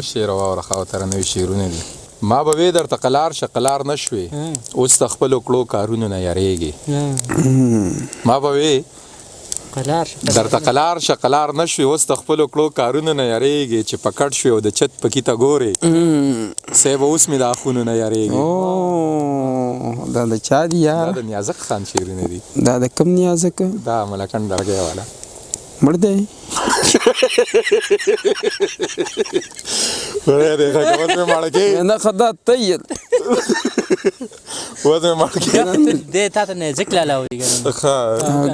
شعر واوره خاطر نوې شعرونه دي ما به وې درته قلار شه قلار نه شوې اوس د خپلو کړو کارونو نه یریږي ما به وې درته قلار شه قلار نه شوې اوس د خپلو کړو کارونو نه یریږي چې پکړ شوې او د چت پکې ته ګورې صاحب اوس مې د اخونو نه یریږي دا د چا دي یار دا د نیازک خان شعرونه دي دا د کم نیازک دا ملکن درګې والا مړ دی ورې دې ښه کوت مې مړ کې نه خدا تیل وځ مې مړ کې دې تا ته نه ذکر لاله وي ښه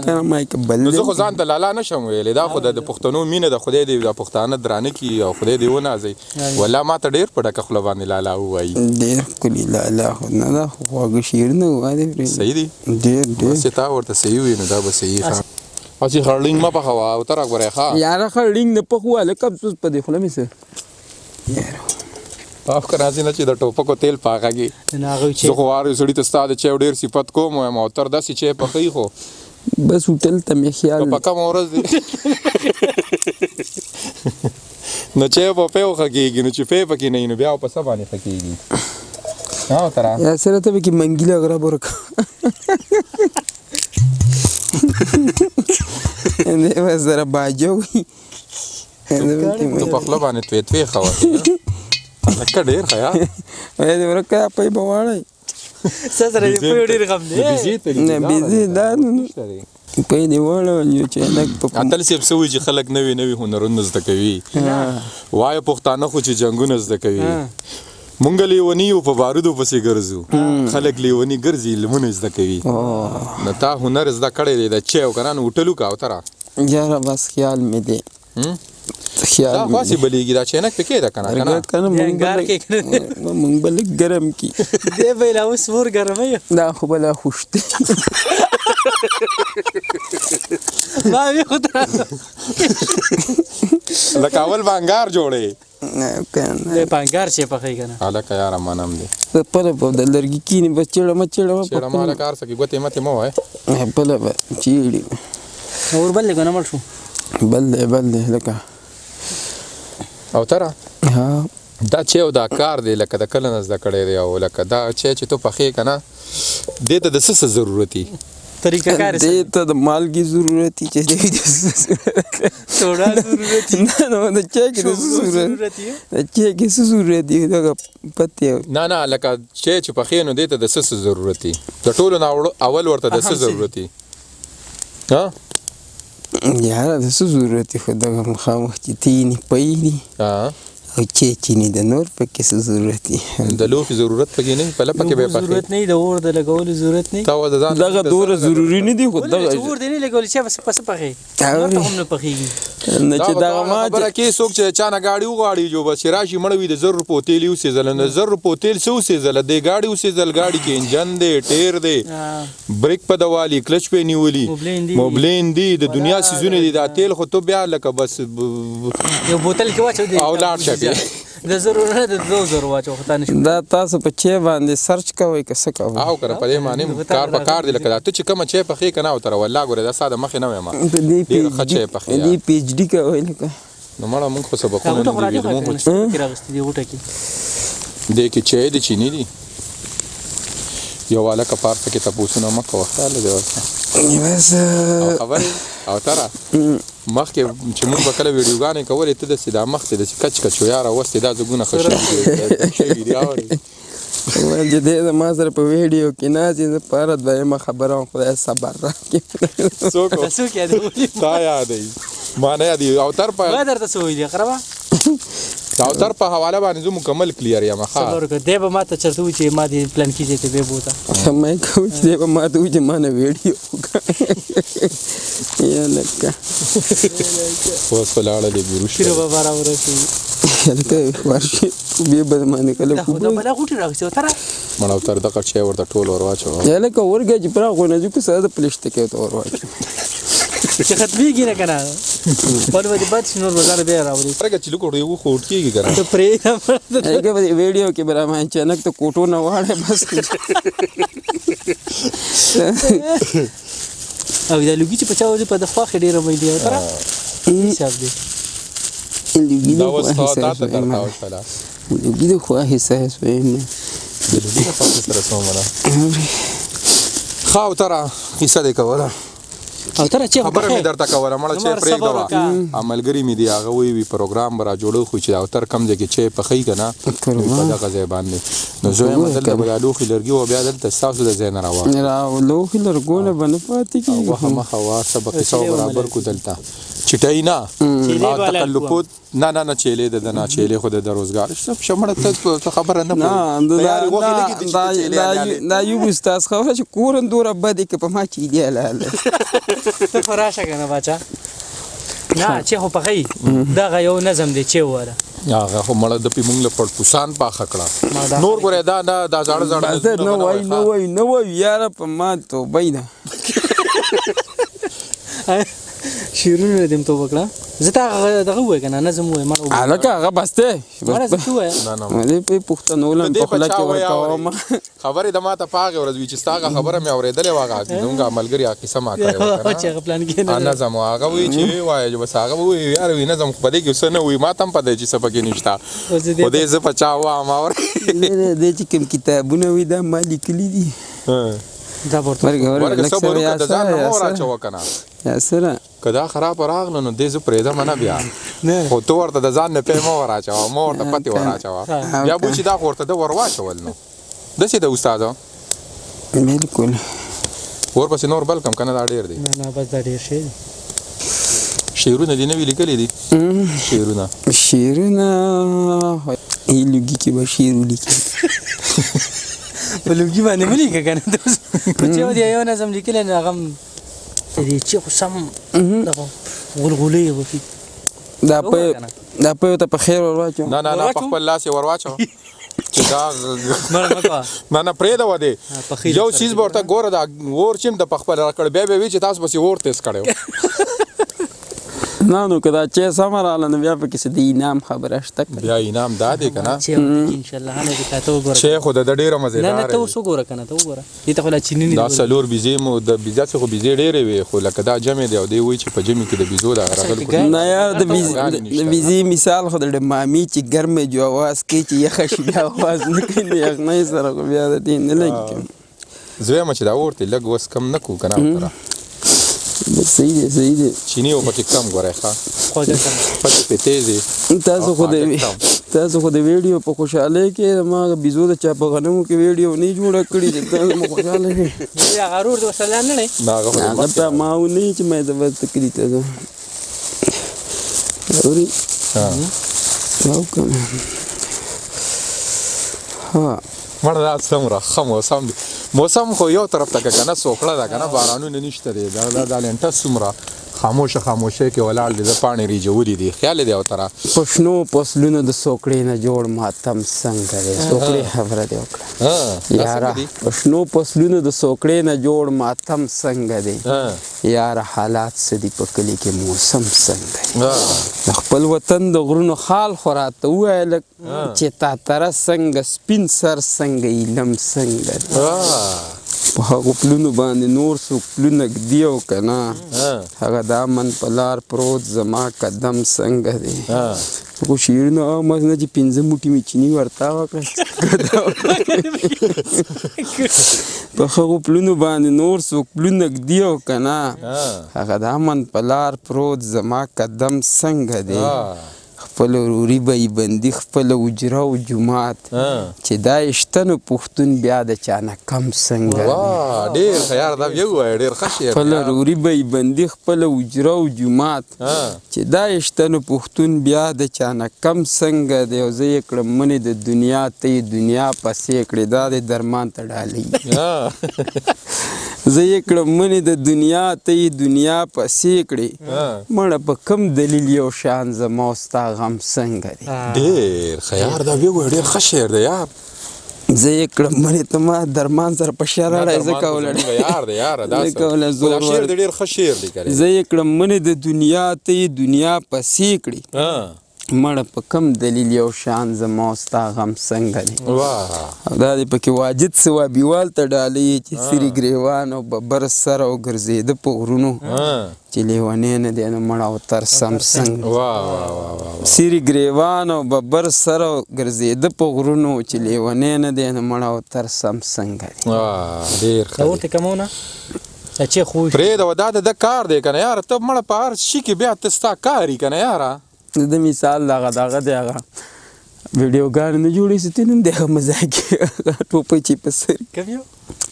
کنه ما کې بل نو زه خو ځان ته لالا نشم ویلې دا خو د پښتنو مینه د خدای دی د پښتانه درانه کی او خدای دی ونازي والله ما ته ډیر پډه خپل باندې لالا وایي ډیر کلی لالا خو نه دا خو شعر نه وایي صحیح دی ډیر ستا ورته صحیح وي نو دا به صحیح ښه او چې هرلینګ ما په هوا او تر غوړې ښه یار هرلینګ نه په خواله کب څه په دې خله مې سه یار اف کرازي نه چې د ټوپکو تیل پاکاږي نه هغه چې زه خو واره سړی ته ستاد چې ډیر صفت کوم او تر داسې چې په خې خو بس هوټل ته مې خیال په کوم ورځ دی نو چې په پیو خکېږي نو چې په پکې نه نو بیا په سبا نه خکېږي ها ترا یا سره ته کې منګیله غره برک نه وزره باجوي ته په خپل باندې توې خواته لکه ډیر خیا وای دې ورکه په بواړی سره دې په ډیر غم دی نه بيزي دا په دې وړو چې لک په اتل سیب سوي چې خلک نوي هنرونه زده کوي وای پښتانه خو چې جنگونه زده کوي مونږ لیونیو په بارودو پسې ګرځو خلک لیونی ګرځي لمونه زده کوي نو تا هنر زده کړی دی د چې او کنه وټلو کا او ترا یاره بس خیال مې دی خیال دا خاصی بلیږي دا چې نه پکې دا کنه کنه مونږ بل ګرم کی دې به لا اوس ور ګرمه دا خو بل خوشته ما وی خو تر لکه اول بانګار جوړې کنه پانګار شي په خې کنه الکه یار منم دي په د لرګي کینی بچړه مچړه چېړه مال کار سکی ګوتې مته مو وای په لبه چیړي اور بل لګنه مړ شو بل لکه او ترا ها دا چې او دا کار دی لکه د کله نز د کړی دی او لکه دا چې ته پخې کنه دې ته د څه ضرورتي طریقہ کار دې ته د مالګي ضرورت چې دې څوډا ضرورت نه د چا کې څه ضرورت دی دا پته نه لکه چې پخې نو دې ته د څه ضرورتي د ټولو اول ورته د څه ضرورتي ها یار د څه ضرورت خو دا مخامخ چې تینی پېنی ها او چې نه د نور پکې څه ضرورت دی د لوف ضرورت پکې نه په لپاره به پخې ضرورت نه د اور د لګول ضرورت نه تا وځه دغه دور ضروری نه دی خو دغه اور دی نه لګول چې بس پخې نو ته هم نه پخېږي نه چې دا ما خبره کې څوک چې چانه گاډي وغاړي جو بس راشي مړوي د 100 روپو تیل یو سیزل نه 100 روپو تیل سو سیزل د گاډي او سیزل گاډي کې انجن دی ټیر دی بریک په دوالي کلچ په نیولي موبلین دی د دنیا سيزونه دي دا تیل خو ته بیا لکه بس یو بوتل کې واچو دی او لاړ شي د ضرورت د 2000 واچو خدای نشو دا تاسو په چی باندې سرچ کوئ که څه کوئ او کړه په دې معنی کار په کار دی لکه ته چې کوم چې په خې کنه او تر والله ګوره دا ساده مخ نه وایم دې پی ایچ ډی کوي لکه نو مړه موږ خو سبقونه نه دي موږ کې راغستې دی وټه کې دې کې چې دې چینی دي یو والا کفار ته کې تاسو نه مکه وختاله دی ورته بس خبر او ترا مخکې چې موږ وکړه ویډیوګانې کولې ته د سیدا مخته د کچ کچو یاره وسته دا زګونه خوشي دی ول دې ما سره په ویډیو کې نازې پاره دویمه خبره خدای صبر راکړي څوک یاد تا یادې ما نه یادې او تر په ما درته سوې دي قربا دا تر په حواله باندې زه مکمل کلیر یم ښه صبر وکړه دې به ما ته چرته و چې ما دې پلان کیږي ته به بوته مې کوم چې به ما ته و چې ما نه ویډیو یا لکه اوس په لاړه دې ګروش پیر بابا راورسي لکه ورشي به به باندې کله دا بلا غوټي راغسته تر مړاو تر دغه چې ورته ټول ورواچو یا لکه ورګه چې پرا غو نه ځکه ساده پلیشته کې ته ورواچو چې ختميږي نه کنه په دې بعد نور بازار به راوړي هرګه چې لکه یو خوټ کیږي کنه ته پرې هغه ویډیو کې برا ما چنک ته کوټو نه واړې بس او دا لوګي چې په چاوځي په د خواخ ډیره مې دی تر حساب دی لوګي دا د اوس خو تا ته احساس درته وایم وشله لوګي د خو احساس وایم د لوګي د خوا سره څومره ښه او تره کیسه دې کوله او تر چې خبره مې درته کوله مړه چې پرېږده ملګري مې دي هغه وی پروګرام به را جوړو خو چې او تر کم ځای کې چې پخی که نه په دغه ځای باندې نو زه یم دلته به دا لوښي لرګي و بیا دلته ستاسو د ځای نه راوړم لوښي لرګونه به نه پاتې کېږي مخه مخه واسه به قصه برابر کو دلته چټۍ نه تکلفات نه چیلې د نه چیلې خو د روزګار شمړه ته خبره نه دا یو استاد خو چې کورن دوره بده کې په ما چې دی لاله ته فراشه کنه بچا نه چې خو پخې دا یو نظم دی چې وره هغه خو مړه د پیمونګ له پړ پوسان پاخه کړه نور ګره دا زړه نه وای یار په ما ته بینه شیرونه دیم تو وکړه زه دغه وای کنه نظم وای مړ الکه هغه بسته مړ زه وای مې په پښتنولم په خلا کې ورکوم خبره د ماته پاغه ورځ وی چې ستاګه خبره مې اوریدلې واغه زمونږه ملګری قصه ما کړې چې پلان کې نه نظم هغه وی چې وای چې بس هغه وی یار وی نظم خو دې کې وسنه وی ما تم پدې چې سبق نشتا خو دې ز پچاو ما اور دې چې کوم کتابونه وی دا مالک لیدي دا ورته ورګه صبر وکړه د ځان نو راچو کنه یا سره کدا خراب راغله نو دې ز پرېدا منه بیا خو تو ورته د ځان نه په مو راچو مو ورته پتی وراچو بیا بو چې دا ورته د ورواچول نو د څه د استادو بالکل ورپسې نور بل کم کنه دا ډیر دی نه بس دا ډیر شي شعرونه دي نوی لیکلي دي شعرونه لوګي کې به شعر ولیکي په لوګي باندې ولیکه کنه په چې ودی یو نظم لیکل نه غم دې چې خو سم دغه غلغلې وفي دا په ته په خیر ورواچو نه په خپل لاس ورواچو چې دا نه پرېدا و دې یو چیز ورته ګوره دا ور چیم د خپل راکړ به وی چې تاسو بس ور تیز کړو نو کدا چې سمراله نو بیا په کې د انعام خبره شته بیا انعام دادې کنه چې ان شاء الله هله دې ته وګوره چې خو د ډیره مزیدار نه ته اوس وګوره کنه ته وګوره دې ته خلا چینی نه دا سلور بيزي مو د بيزا څخه بيزي ډیره وي خو لکه دا جمع دی او دی وی چې په جمع کې د بيزو دا راغل نه یار د بيزي مثال خو د مامي چې ګرمه جو आवाज کې چې یخ شي بیا आवाज نه کوي یخ نه سره بیا د دین نه لګي زوی مچ دا ورته لګ وس کم نکو کنه تر صحیح دی چینی او پکې کم غوړای ښه خو دا څنګه پکې پته دي تاسو خو د ویډیو په خوشاله کې ما بيزو د چا په غنمو کې ویډیو نه جوړه کړې چې تاسو مو خوشاله دي یا غرور د وسلان نه هغه ته ما و نه چې مې د وخت کړی ته اوري او کوم ها مړه دا څومره ښه موسم خو یو طرف ته کنه سوکړه ده کنه بارانونه نشته دی دا لنټه څومره خاموشه کې ولاړ دي د پانی ریجوري دي خیال دی او ترا پښنو پسلونو د سوکړې نه جوړ ماتم څنګه دی سوکړې خبره دی وکړه یاره پښنو پسلونو د سوکړې نه جوړ ماتم څنګه دی یاره حالات سدي په کلی کې موسم څنګه دی خپل وطن د غرونو خال خوراته وایل چې تا تر څنګه سپین سر څنګه علم څنګه دی په هغه پلونو باندې نور څوک پلونه ږدي او که نه هغه دا من په لار پروت زما قدم څنګه دی خو شعرونه عامه نه چې پنځه موټي مې چیني ورته وکړه په هغو پلونو باندې نور څوک پلونه ږدي او که نه هغه دا من په لار پروت زما قدم څنګه دی خپل وروري به یې بندي خپله حجره او جومات چې دا یې شته نو پښتون بیا د چا نه کم څنګه دی ډېر ښه یار دا بیا ووایه ډېر ښه شعر خپله وروري به یې بندي خپله حجره او جومات چې دا یې شته نو پښتون بیا د چا نه کم څنګه دی او زه یې کړم منې د دنیا ته یې دنیا پسې کړې دا د درمان ته ډالۍ زه یې کړم منې د دنیا ته یې دنیا پسې کړې مړه په کم دلیل یو شان زما او ستا غم څنګه دی ډېر ښه یار دا بیا ووایه ډېر ښه شعر دی یار زه یې کړم منې ته ما درمان سره په شعر اړی زه کوله یار دی یار دا شعر دی ډېر ښه شعر دی زه یې کړم منې د دنیا ته یې دنیا پسې کړې مړه په کم دلیل یو شان زما او ستا غم څنګه دی واه او دا دی پکې واجد ثوابیوال ته ډالۍ چې سري ګریوان او ببر سر او ګرځېده په غرونو چې لیونی نه دی نو مړه او تر سم څنګه واه واه واه سري ګریوان او ببر سر او ګرځېده په غرونو چې لیونی نه دی نو مړه او تر سم څنګه دی واه ډېر ښه دا دی. ورته کمونه چې خو پرېږده دا د کار دی که نه یاره ته مړه په هر شي کې بیا ته ستا کار یي که نه یاره د مثال دغه دی هغه ویډیوګانې نه جوړې سي ته نوم دی هغه مزاحکې ټوپۍ چې په سر کوم یو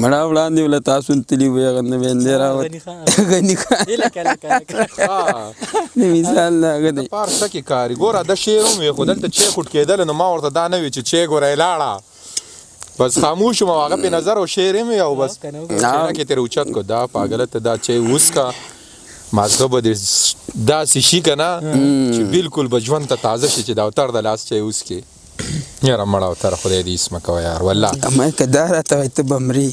مړه وړاندې وله تاسو تلي وي هغه نویندې راوت غني خان د مثال د هغه دی په هر څه کې کار یي ګوره دا شعر هم وي خو دلته چی خوټ کېدل نو ما ورته دا نه وي چې چی ګوره یې لاړه بس خاموش وم هغه پې نظر او شعر هم وي او بس چینه کې ترې اوچت کو دا پاګله ته دا چی وڅکه مازغه به دې داسې شي که نه چې بلکل به ژوند ته تازه شي چې د اوتر د لاس چی وڅکې یاره مړه اوتره خدای دې اسمه کوه یار والله ما که دا راته وایي ته به مرې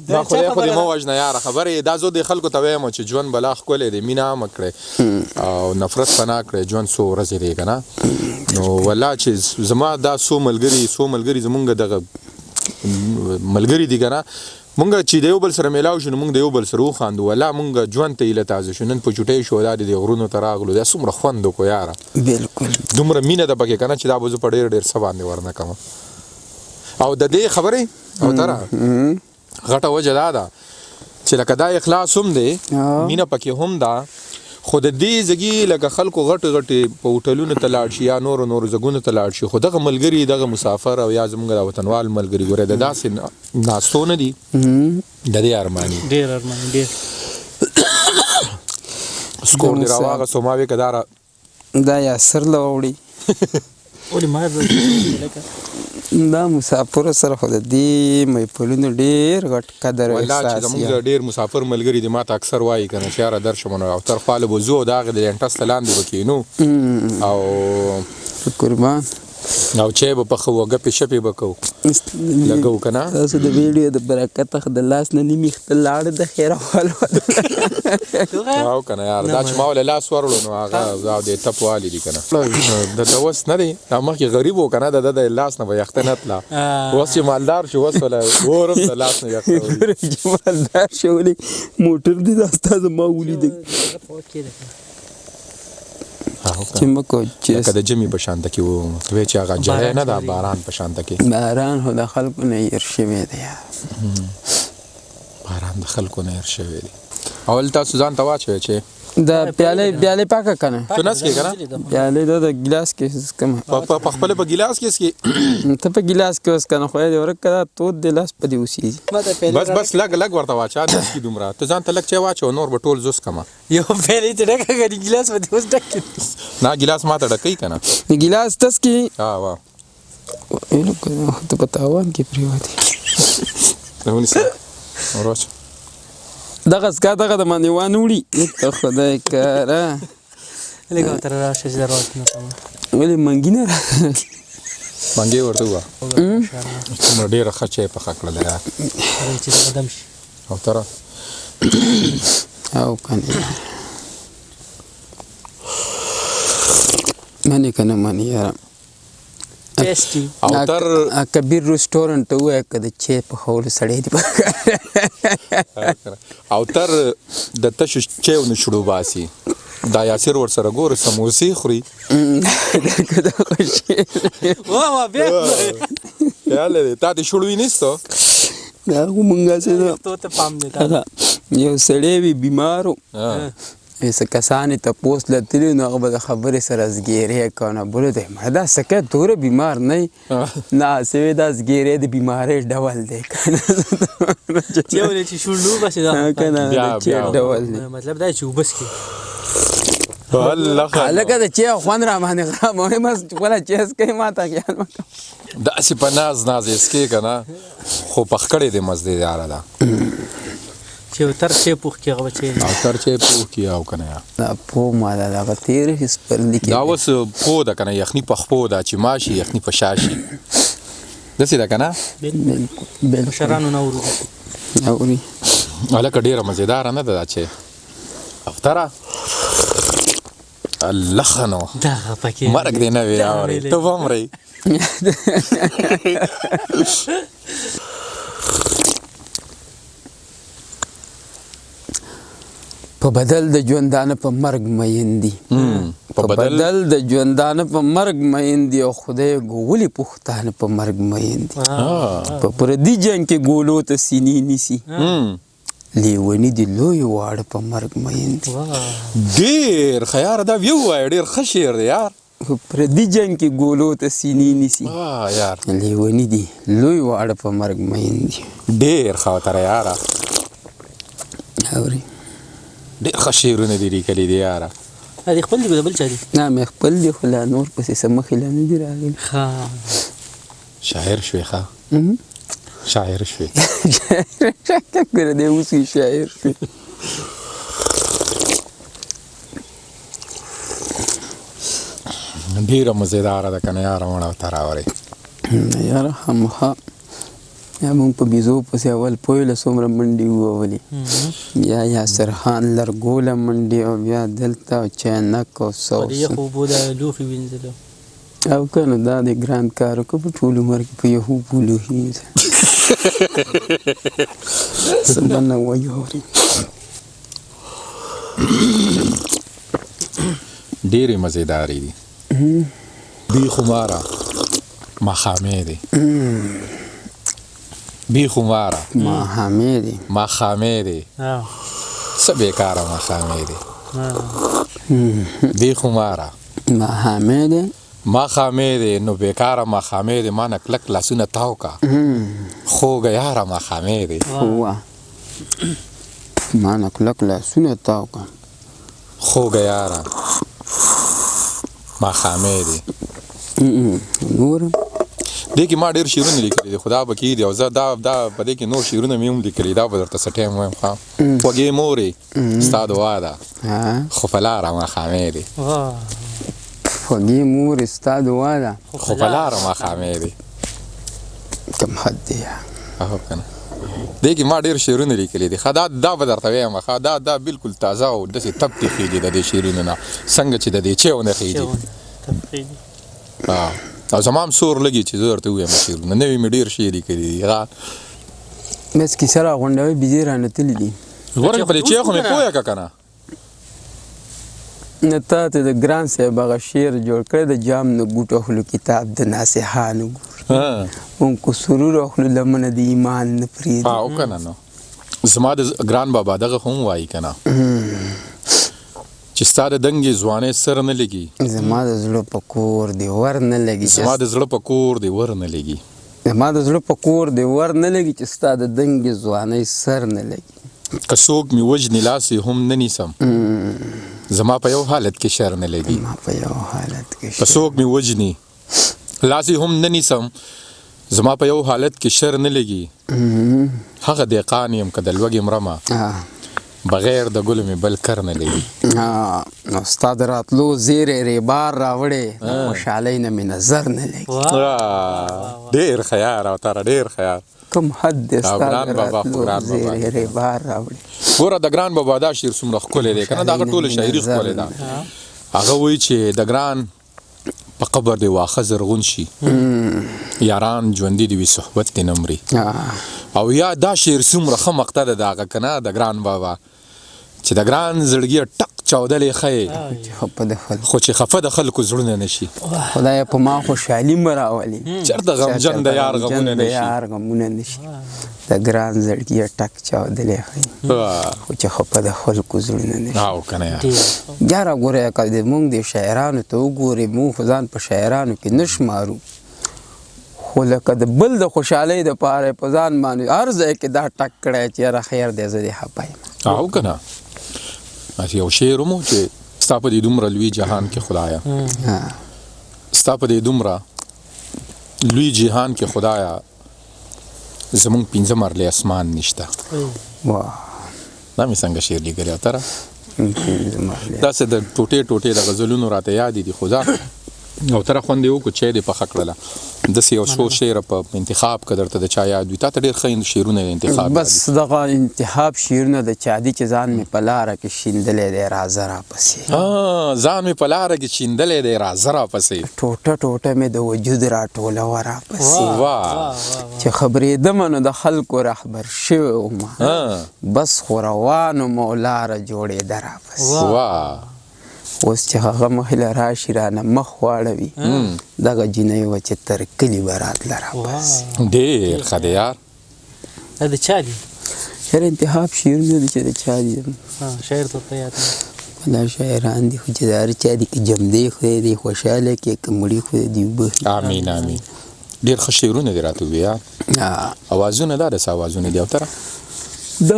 دا خدای خو دې مه وژنه یاره خبرې دا زه دې خلکو ته وایم چې ژوند بلا ښکلی دی مینه عامه کړئ او نفرت پناه کړئ ژوند څو ورځې دی که نه نو والله چې زما دا څو ملګري زمونږ دغه ملګري دي که نه مونږ چې د یو بل سره میلاو شو نو مونږ د یو بل سره وخاندو والله مونږ ژوند ته هیله تازه شو نن په چوټۍ شو دا د غرونو ته راغلو دا څومره خوند وکړو یاره بلکل دومره مینه ده پکې که نه چې دا به زه په ډېر څه باندې ورنه کړم او د دې خبرې او تره غټه وجه دا ده چې لکه دا اخلاص هم دی مینه پکې هم ده خو د دې ځګي لکه خلکو غټې په هوټلونو ته لاړ شي یا نورو ځګونو ته لاړ شي خو دغه ملګري دغه مسافر او یا زموږ د وطنوال ملګري ګوره د داسې ناستو نه دي د دې ارماني ډېر ارماني ډېر سکور دې راواغستو ما وې که دا یاسر له وړي ولې ما لکه دا مسافر سره خو د دې محفلونو ډېر غټ قدر او والله چې احساس زموږ ډېر مسافر ملګري دي ما ته اکثر وایي که نه چې یاره درشم نو اوتر خواله به ځو د هغې د لینټس ته لاندې به کښېنو او قربان او چای به پخو او ګپې شپې به کوو لګو که نه تاسو د ویډیو د برکته د لاس نه نیمې خته لاړه د خیره حال او که نه یاره دا چې ما ولې لاس ورړو نو هغه او د تپ والي دي که نه د اوس نه دی دا مخکې غریب و که نه د لاس نه به یخته نه تله اوس چې مالدار شو اوس وله اورم د لاس نه یخته مالدار شو ولې موټر دې دا ستا زما ولیده چې مکو چې لکه د جمعې په شانته کې و وی چې هغه جهی نه ده باران په شانته کې باران خو د خلکو نه هېر شوی دی باران د خلکو نه هېر شوی دی اول تاسو ځان ته واچوئ چې دا پیالې پاکه که نه تو نس کې که نه پیالې دا د ګلاس کې څکمه په خپله په ګیلاس کې څکې ته په ګلاس کې اوس که نه خدای دې ورک که دا تود دی لاس په دې اوسېږي بس لږ ورته واچه دس کې دومره ته ځان ته لږ چای واچو نور به ټول زوس کمه یو پیالې ته ډکه کړي ګیلاس به دې اوس ډک کړي نه ګیلاس ما ته ډکوي که نه د ګلاس تس کې واه ته په تاوان کې پرېوتې ونیسه ور واچو دغه سکا دغه د باندې وانه وړي ته خدای کاره لږ ورته راشه چې دروازه نه کوم ولې منګي نه منګې ورته ووه څومره ډېره ښه چای پخه کړله یار چې قدم شي او تره او کنه منې که نه منې یاره ټیسټي اوتر کبیر ریسټورنټ ته ووایه که د چای پخولو سړی دی اوتر د تشو چایو نه شروع باسي دا یاسر ورسره ګوره سموسې خوري واه بیا خیال دی تا دې شروعي نیستو دا خو مونږ هسې ته پام دی یو سړی وي بیمار و څه کسانې تپوس له تللي نو هغه به د خبرې سره زګیری کوه نه بوله دی مړه دا سکه دوره بیمار نه یي نه هسې وی دا زګیری د بیمارۍ ډول دی که نه چې ولې چې شونډو بسې دا که نه د چای ډول دی مطلب دا چې اوبه څښي هلکه د چای خوند را باندې خراب مهم خپله چای څکوي ما ته خیال مه کوه داسې په ناز یې څکې که نه خو پخ کړې دی مزدیداره ده چې اوتر چای پوخ کړي هغه به چای اوتر چای پوخ کړي او که نه دا پو ما ده دغه تېر شي سپرلي کې دا اوس پو ده که نه یخني په خپو ده چې ما شي یخني په شا شي داسې ده که نه بالکل مشرانو نه اورو اوري هلکه ډېره مزېداره نه ده دا چای اوتره لخنو دغه پکې مرګ دی نه وي اورې ته به مرئ په بدل د ژوندانه په مرګ مین دي په بدل د ژوندانه په مرګ مین دي او خدای ګولې پښتانه په مرګ مین دي په پردي جنګ کې ګولو ته سینې نیسي لیونی دی لوی واړه په مرګ مین دي ډېر ښه یار دا ویو وایه ډېر ښه شعر دی یار په پردي جنګ کې ګولو ته سینې نیسي یار لیونی دی لوی واړه په مرګ مین دي ډېر ښه وتره یاره اورې ډېر ښه شعرونه دي لیکلي دي یاره دې خپل دي که د بل چا دي نه مې خپل دي خو لا نور پسې څه مخې لا نه دي راغلي شاعر شوې ښه شاعر شوې ګوره دی اوس یې شاعر شوې ډېره مزېداره ده که نه یاره مړه ورته راوړئ یاره خامخا یا مونږ په بیزو پسې اول پویله څومره منډې ووهلې یا یاسرخان لرګوله منډې او بیا دلته او چینک او سوس یخو اوبو دا لوښي وینځلو او که نو دا د ګران کار وکړه په ټول عمر کې په یهو اوبو لوښي وینځه څه به نه وایي اورې ډېرې مزېدارې دي بیخماره مخامې دی بیخماره ماښامې دی مخامې دی څه بېکاره مخامې دی بیخماره ماښامې دی مخامې دی نو بېکاره مخامې دی ما نه کلک لاسونه تاو کا خوږه یاره مخامې دی هوه ما نه کلک لاسونه تاو کا خوږه یاره مخامې دی نور دې کې ما ډېر شعرونه لیکلي دي خو دا به کېږي او زه دا په دې کې نور شعرونه مې هم لیکلي دا به درته څه ټایم وایم ښه خوږې مورې ستا دعا ده خو په لاره مخامې دی خوږې مورې ستا دعا ده خو په لاره مخامې دی کم حد دی هو که نه دې کې ما ډېر شعرونه لیکلي دي ښه دا به درته وایم ښه دا بالکل تازه او داسې تپتې خېږي د دې شعرونو نه څنګه چې د دې چیو نه خېږي او زما هم سور لګي چې زه درته ووایم شعرونه نوي مې ډېر شعر لیکلي دي بس کیسه راغونډوي بیزې رانتلي دي ګوره په دې چیو خو مې پوهه که که نه نه تا ته د ګران صاحب هغه شعر جوړ کړی د جام نه ګوټ اخلو کتاب د ناصحانو ګور مونږ کو سرور اخلو لمنه د ایمان نه پرېږدي او که نه نو زما د ګران بابا دغه خو هم وایي که نه چې ستا د دنګې ځوانۍ سر نه لګي زما د زړه په کور دی ور نه لګي زما د زړه په کور دی ور نه لګي زما د زړه په کور دی ور نه لګي چې ستا د دنګې ځوانۍ سر نه لګي که څوک مې وژني لاس یې هم نه نیسم زما په یو حالت کې شر نه لګي ما په یو حالت کې که څوک مې وژني لاس یې هم نه نیسم زما په یو حالت کې شر نه لګي هغه دهقان یم که د لوږې مرمه بغیر د ګلو مې بل کر نه لګي نو ستا د راتلو زیری ریبار راوړې خوشحالۍ نه مې نظر نه لګي ډېر ښه یار او تاره ډېر ښه یار کوم حد دی ستا د راتلو زیری ریبار راوړې ګوره د ګران بابا دا شعر څومره ښکلی دی که نه د هغه ټوله شاعري ښکلې ده هغه وایي چې د ګران په قبر دی واښه زرغون شي یاران ژوندي دي وي صحبت دې نه مري او یا دا شعر څومره ښه مقطع ده د هغه که نه د ګران بابا چې د ګران زړګي ټک چاودلی ښه خو چې خفه د خلکو زړونه نه شي خدای په ما خوشحالي مه راولي چېرته غمجن د یار غمونه نه شي د ګران زړګي ټک چاودلی ښه خو چې خفه د خلکو زړونه نه شي او که نه یاره ګوره که مونږ د شاعرانو ته وګورې مونږ خو ځان په شاعرانو کې نه شمارو خو لکه د بل د خوشحالۍ دپاره په ځان باندې هر ځای کې دا ټک کړی چې یاره خیر دی زه دې خفه یم او که نه یو شعر مو چې ستا په دې دومره لوی جهان کې خدایا ستا په دې دومره لوی جهان کې خدایا زمونږ پنځه مرلې اسمان نشته دا مې څنګه شعر لیکلی او تره داسې د ټوټې ټوټې د غزلونو راته یادې دي خو او تر خوند یو کو چې د پخ کړله د سی او سو شعر په انتخاب کدر ته د چا یاد وي تا ته ډیر خین شعرونه انتخاب بس دغه انتخاب شعرونه د چادي چې ځان می په لاره کې شیندلې دی راځه را پسې ځان می په لاره کې شیندلې دی راځه را پسې ټوټه ټوټه می د وجود را ټوله ورا پسې واه چې خبرېدم نو د خلکو رهبر شوی وم بس خو روانو مو لاره جوړېده را پسې واه اوس چې هغه مخله راشي رانه مخ واړوي دغه جینۍ وه چې تر کلي به راتله راپسې ډېر ښه دی یار دا د چا دي شعر انتخاب شعرونه دي چې د چا دي شاعر ته یاد دا شاعران دي خو چې د هر چا دي که جمدی خدای دی خوشحاله کړي که مړي خدای دي وبخي امین امین ډېر ښه شعرونه دي راته ووایه یار اوازونه دا داسې اوازونه دي او تره د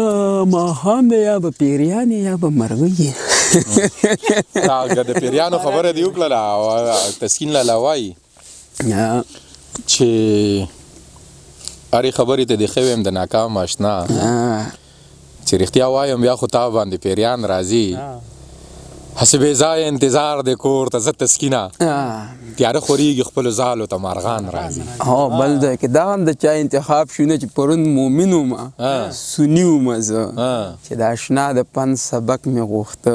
ماښام دی یا به پیریان یا به مرغۍ که د پیریانو خبره دې وکړله تسکین لالا وایي چې هرې خبرې ته دې ښه ویم د ناکام اشنا چې رښتیا وایم بیا خو تا باندې پیریان راځي هسې بې ځایه انتظار دی کور ته زه تسکینه تیاره خورېږي خپلو ځالو ته مارغان راځي بل دی که دا هم د چا انتخاب شونه چې پرون مومن ومه سني ومه زه چې د اشنا د پند سبق مې غوښته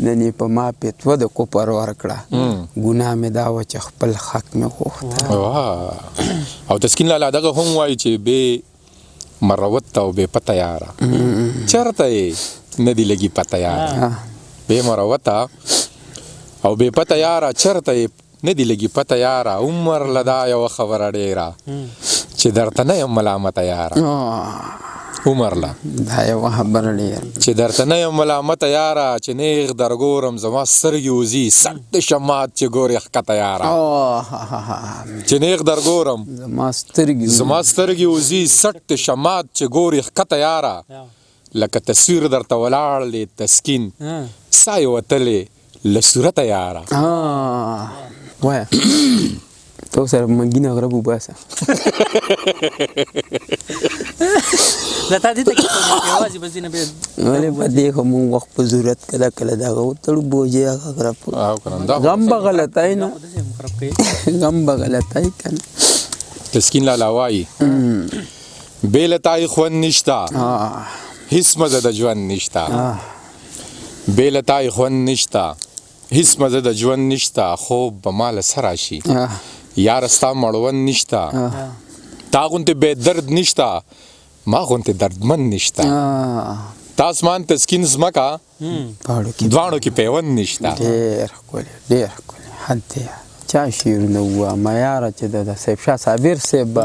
نن یې په ما پیتوه د کفر ورکړه ګناه مې دا وه چې خپل حق مې غوښته او تسکین لالا دغه هم وایي چې بې مروت او بې پته یاره چېرته یې نه دي لګي پته یاره بې مروته او بې پته یاره چېرته یې نه دي لګي پته یاره عمر له دا یوه خبره ډېره چې درته نه یم ملامته یاره عمر له دا یوه خبره ډېره چې درته نه یم ملامته یاره چې نیغ در ګورم زما سترګې وځي سټ شمات چې ګورې ښکته یاره چې نیغ در ګورم زما سترګې وځي سټ شمات چې ګورې ښکته یاره لکه تصویر درته ولاړ دی تسکین سا یې وتلې له صورته یاره وایه ته سره منګي نه غرب وباسه دا تا دې ته کې یوازې بس دې نه بیا ولې په دې خو مونږ وخت په ضرورت کله کله دغه وتړو بوجې هغه غرب غم به غلطی نه غم به غلطی که نه تسکین لالا وایي بې له تای خوند نشته هیڅ مزه د ژوند نشته بې له تای خوند نشته هیڅ مزه د ژوند نشته خوب به ما له سره شي یاره ستا مړوند نشته تا غوندې بې درد نشته ما غوندې دردمند نشته تا اسمان تسکین ځمکه دواړو کې پیوند نشته ډېر ښکلی ډېر ښکلی حد دی چا شعرونه ووایه یاره چې د صاحب شاه صابر صاحب به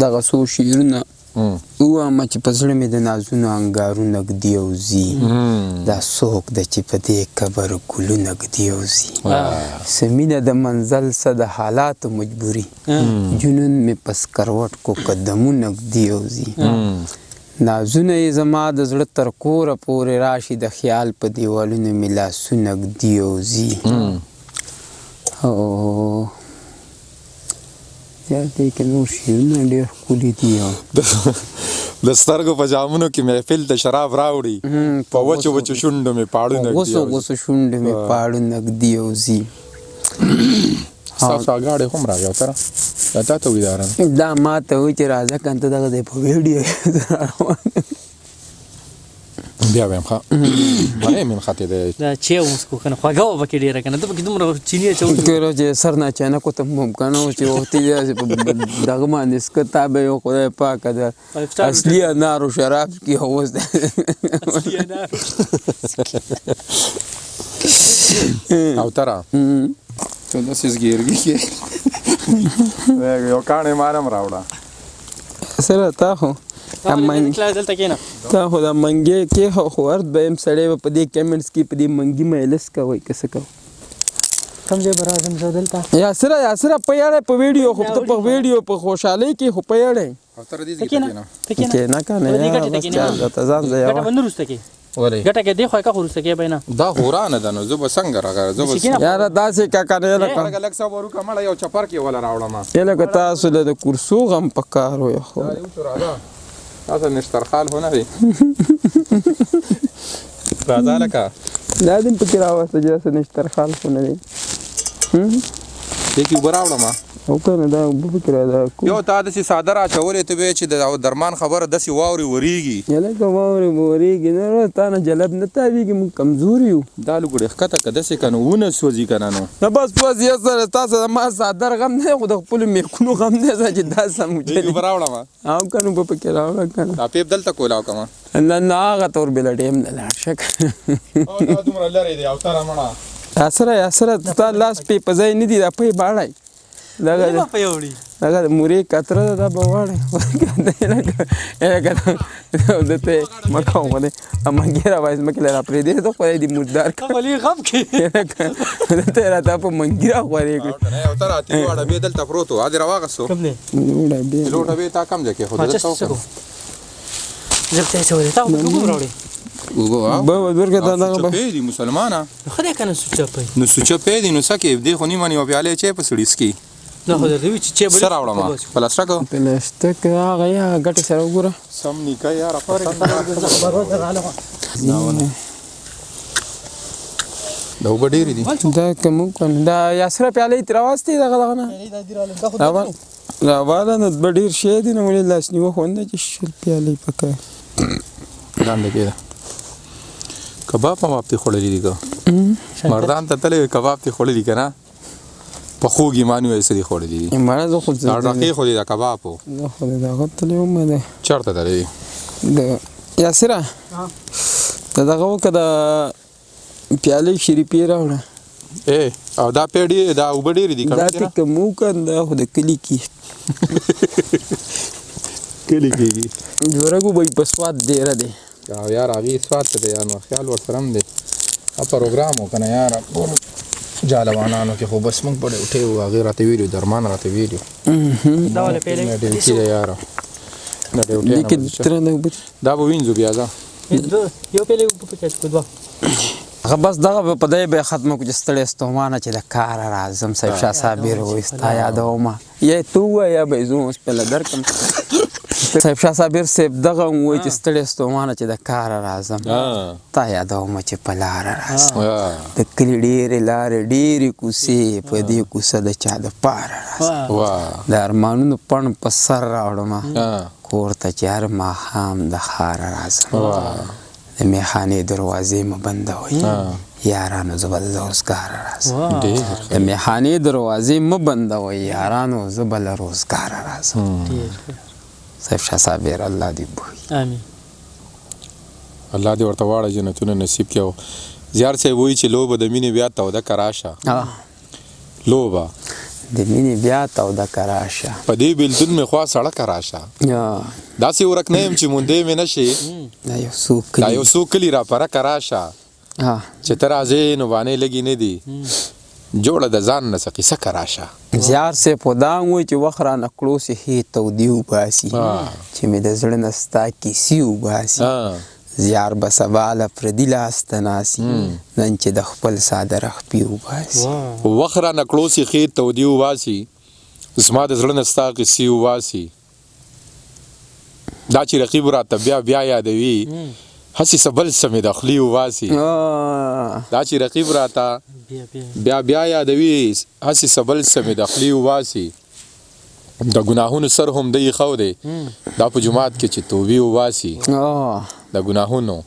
دغه څو شعرونه ووایم چې په زړه مې د نازونو انګارونه ږدي او ځي دا څوک ده چې په دې قبر ګلونه ږدي او ځي څه مینه د منزل څه د حالاتو مجبوري جنون مې په سکروټ کو قدمونه ږدي او ځي نازونه یې زما د زړه تر کوره پورې راشي د خیال په دیوالونو مې لاسونه ږدي او ځي یا دې کې نور شعرونه ډېر ښکلي دي د سترګو په جامونو کې محفل ته شراب راوړي په وچو وچو شونډو مې پاړونه غوسو غوسو شونډو مې پاړونه ږدي او ځي ستاسو اګاړې هم راغی او تره دا تا ته ویدارم دا ما ته وایي چې راځه که ته دغه دی په ویډیو بیا وایم ښه مړی مې نښتې دی دا چای وڅښو که نه خوږه وه پکې ډېره که نه ته پکې دومره چیني اچوو چې سر نه اچانک ورته ممکنه و چې وختي داسې په دغه باندې څښه تا به یو خدای پاکه د اصلي انارو شراب کې اوس او تره ته داسې زګېرګي کې یو کاڼې مال هم راوړه سره تا خو دلته کېنه تا خو دا منګې کې خو ورد به یم سړی به په دې کمنټس کې په دې منګي مجلس کوئ که څه کوو کوم ځای به راځم زه دلته یاسره په یاړی په ویډیو خو ته په ویډیو په خوشحالۍ کې خو په یاړی او تره دې ځای کې کېنه کېنه که نه ته ځان ځای ګټه به نه وروسته کې ولې ګټه کې دی خو که خو وروسته کې به نه دا خو ورانه ده نو زه به څنګه راغله زه به یاره داسې که که نه لکه لږ څه ورو که مړه یو چپر کې وله راوړم لکه تاسو له د کورسو غم په کار وی خو تاسو نشترخال خو نه دی راځه لکه دا دې پکې راوسته چې داسې نشترخال خو نه دی دې کې اوبه راوړه ما او کنه دا فکر دا یو تا داسې ساده راچولې ته وې چې د درمان خبره داسې واورې ورېږي یلکه واورې بورېږي نه تا نه جلب نه تاویږي موږ کمزور یو دا لوګړې ښکته که داسې که نو ونه سوځي که نه نو نه بس پوز یې سره تاسو ما صادر غم نه خو د خپلو میکونو غم نه چې دا سم دې کې اوبه راوړه ما او کنه په پکې راوړه کنه دا پیپ دلته کولاو که ما نه هغه تور بېله ټیم نه لاړ شه دا دومره لرې دی او تره مړه یاسره تا لاس پې په ځای نه دي دا پې باړی دغه په یوړي دغه مورې کتره ده دا به واړی دته مکه ومنې منګیره وایي ځمکې له راپرېږدې ته خدای دې مردار خپلې غم کې دته راته په منګیره خورې کړي یو تره اتې واړه بیا دلته پروت و ادې راواغستو کوم دی لوټه بیا تا کم ځای کې خو دلته وکړه زه ته څه وایي تا کوم راوړي به ورکه دا دغه چپې دي مسلمانه خدای کنه سوچ په نو سوچپې دي نو څه کې دې خو نیمه نیمه پیالې چای په سړي څکي نه خدای دې چې څه راوړه ما پلاسټک پلاستیک هغه یا ګټې سره وګوره سم نیکه یاره دا اوبه ډېرې دي دا که موږ کنه دا یاسره پیالې ترې راواستې دغه نه راواله نو به ډېر شی دي نو ولې لاس نیوه خو نه چې شل پیالې پکار لاندې کېده کباب مباب دې خوړلي دي که مردان ته تللی کباب دې خوړلي که نه په خوږ ایمان وایي څه دي خوړلي دي مړه زه خو دا ډقې خو دي دا کباب و زه خو د دغه تللی وم دی چېرته تللی د یاسره د دغه وکړه د پیالې شریفې راوړه او دا پیډې دا اوبه ډېرې دي دا ټیکه مو کن دا خو د کلي کې کلي کېږي جوړګو به په سواد ډېره دی او یار هغې سواد ته دی یار نو خیال ورسره هم دی پروګرام و که نه یاره جالوانانو کې خو بس موږ په ډیوټۍ وو هغې راته ویلي درمان راته ویلي دا ولې پیلې ډیوټي دی یاره د ډیوټۍ نه دا به وینځو بیا ځه یو پیلې په کې دوه هغه بس دغه په دې به ختمه کو چې ستړی ستومانه چې د کار راځم صاحب شاه صابر وایي ستا یادومه یا تو وایه به زه اوس پهله درکړم صاحب شاه صابر صاحب دغه وایي چې ستړی ستومانه چې د کار راځم تا یادومه چې په لاره راځم د کلي ډېرې لارې ډېرې کوڅې په دې کوڅه د چا د پاره راځم د ارمانونو پڼ په سر راوړم کور ته چې هر ماښام د ښاره راځم د میخانې دروازې مه بندوئ یارانو زه به د روزګاره راځم د میخانې دروازې مه بندوئ یارانو زه به له روزګاره راځم صاحب شاه صابر الله دې بوي امین الله دې ورته واړه جنتونه نصیب کړي او زیار صاحب وایي چې لوبه د مینې بیا توده که راشه لوبه د مینې بیا توده که راشه په دې بېلتون مې خوا سړکه راشه داسې ورک نه یم چې موندې مې نه شي دا یو څو کلي را پرکه راشه چې ته راځې نو بانې لږې نه دي جوړه د ځان نه څه قیصه که راشه زیار صاحب خو دا هم وایي چې وخت رانه کړو سي ښې تودې وباسي چې مې د زړه نه ستا کیسې وباسي زیار به سبا له پردي لاس ته ناسي نن چې د خپل ساده رخپي وباسي وخت رانه کړو سي ښې تودې وباسي زما د زړه نه ستا قیسې وباسي دا چې رقیب راته بیا بیا یادوي هسې څه بل څه مې د خولې وباسي دا چې رقیب راته بیا بیا یادوي هسې څه بل څه مې د خولې وباسي د ګناهونو سر هم دی خو دی دا په جومات کې چې توبې وباسي د ګناهونو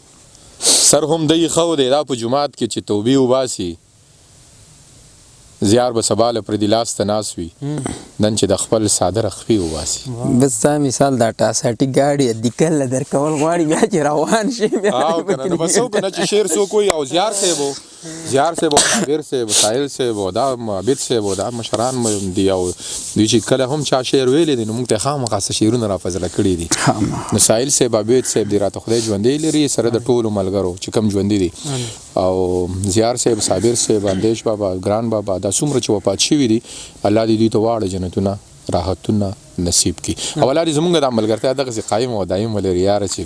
سر هم دی خو دی دا په جومات کې چې توبې وباسي زیار به سبا له پردي لاس ته ناست وي نن چې د خپل ساده رخپې وباسي بس تا مثال دا ټاساټي ګاډي دیکل له درکول غواړي بیا چې روان شي نو بس وکړه چې شعر څوک وایي او زیار صاحب و زیار صاحب او صابر صاحب ساحل صاحب او دا عابد صاحب او دا مشران دي او دوی چې کله هم چا شعر ویلی دی نو موږ ته خامخا څه شعرونه را فضله کړي دي نو ساحل صاحب عابد صاحب دي راته خدای ژوندی لري سره د ټولو ملګرو چې کم ژوندي دي او زیار صاحب صابر صاحب اندیش بابا ګران بابا دا څومره چې وفات شوي دي الله دې دوی ته واړه جنتونه راحتونه نصیب کی او الله دې زمونږ د ملګرتیا دغسې قایم او دایم ولري یاره چې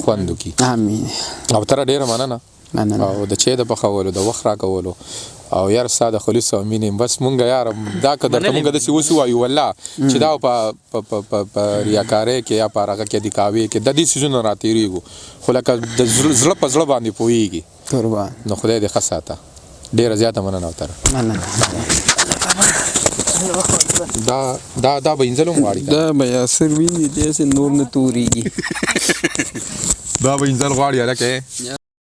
خوند وکړي امین او تره ډېره مننه او د چای د پخولو د وخت راکولو او یار ستا د خلوص او مینې بس مونږ یاره دا که درته مونږ داسې اوس ووایو والله چې دا په ریاکارۍ کې یا په هغه کې دکاوۍ کې د دې څیزونو راتېرېږو خو لکه د زړه په زړه باندې پوهېږي قربان نو خدای دې ښه ساته ډېره زیاته مننه او تره مننه دا به انځلوم غواړي دا بیا سر ویني دې نور نه توريږي دا به انځل غواړي هلکه